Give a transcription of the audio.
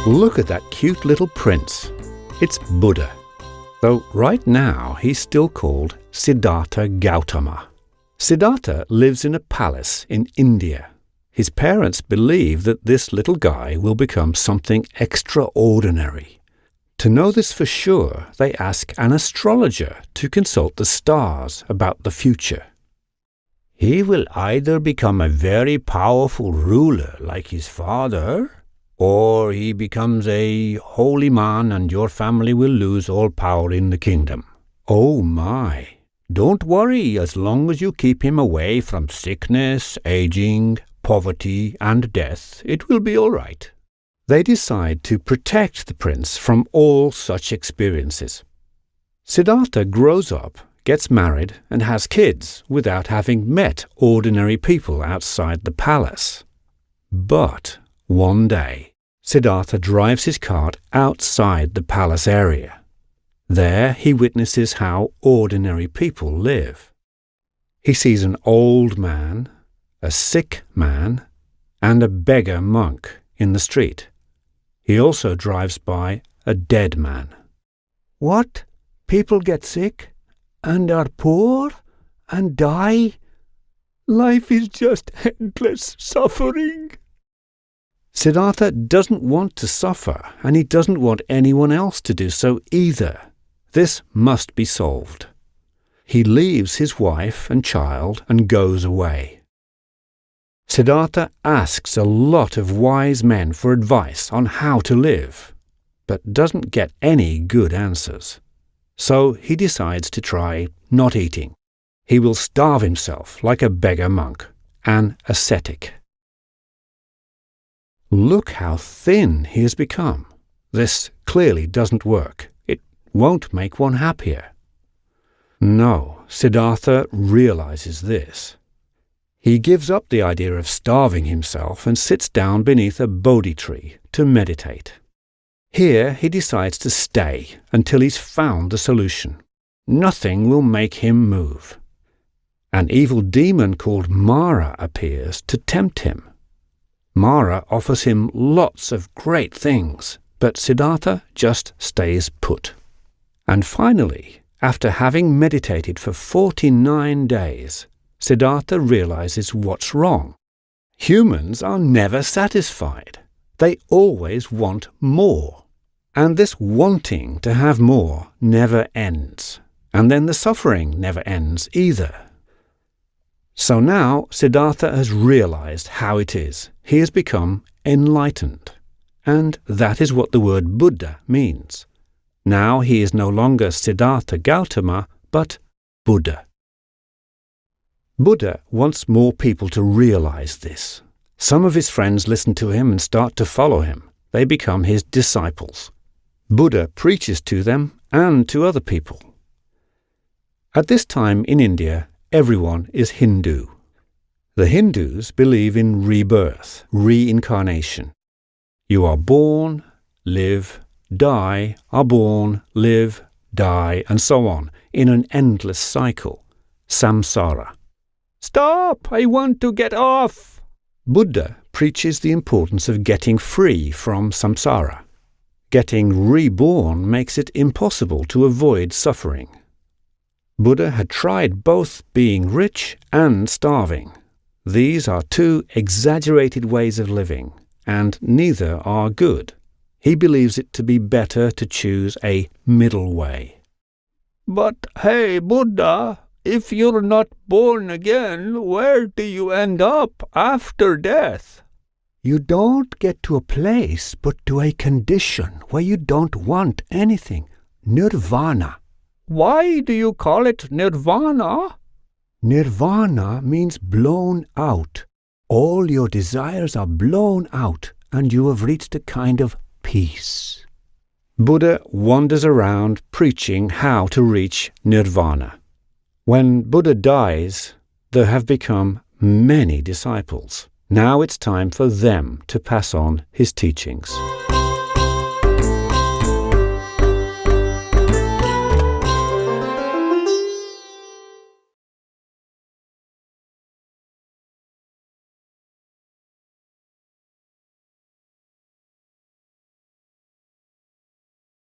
Look at that cute little prince. It's Buddha. Though right now he's still called Siddhartha Gautama. Siddhartha lives in a palace in India. His parents believe that this little guy will become something extraordinary. To know this for sure, they ask an astrologer to consult the stars about the future. He will either become a very powerful ruler like his father, or he becomes a holy man and your family will lose all power in the kingdom. Oh my! Don't worry as long as you keep him away from sickness, aging, poverty and death, it will be all right. They decide to protect the prince from all such experiences. Siddhartha grows up, gets married and has kids without having met ordinary people outside the palace. But one day, Siddhartha drives his cart outside the palace area. There he witnesses how ordinary people live. He sees an old man, a sick man, and a beggar monk in the street. He also drives by a dead man. What? People get sick and are poor and die? Life is just endless suffering. Siddhartha doesn't want to suffer, and he doesn't want anyone else to do so either. This must be solved. He leaves his wife and child and goes away. Siddhartha asks a lot of wise men for advice on how to live, but doesn't get any good answers. So he decides to try not eating. He will starve himself like a beggar monk, an ascetic. Look how thin he has become. This clearly doesn't work. It won't make one happier. No, Siddhartha realizes this. He gives up the idea of starving himself and sits down beneath a Bodhi tree to meditate. Here he decides to stay until he's found the solution. Nothing will make him move. An evil demon called Mara appears to tempt him. Mara offers him lots of great things, but Siddhartha just stays put. And finally, after having meditated for 49 days, Siddhartha realizes what's wrong. Humans are never satisfied. They always want more. And this wanting to have more never ends. And then the suffering never ends either. So now Siddhartha has realized how it is. He has become enlightened. And that is what the word Buddha means. Now he is no longer Siddhartha Gautama, but Buddha. Buddha wants more people to realize this. Some of his friends listen to him and start to follow him. They become his disciples. Buddha preaches to them and to other people. At this time in India, everyone is Hindu. The Hindus believe in rebirth, reincarnation. You are born, live, die, are born, live, die, and so on, in an endless cycle, samsara. Stop! I want to get off! Buddha preaches the importance of getting free from samsara. Getting reborn makes it impossible to avoid suffering. Buddha had tried both being rich and starving. These are two exaggerated ways of living, and neither are good. He believes it to be better to choose a middle way. But hey, Buddha, if you're not born again, where do you end up after death? You don't get to a place, but to a condition where you don't want anything. Nirvana. Why do you call it nirvana? Nirvana means blown out. All your desires are blown out, and you have reached a kind of peace. Buddha wanders around preaching how to reach nirvana. When Buddha dies, there have become many disciples. Now it's time for them to pass on his teachings.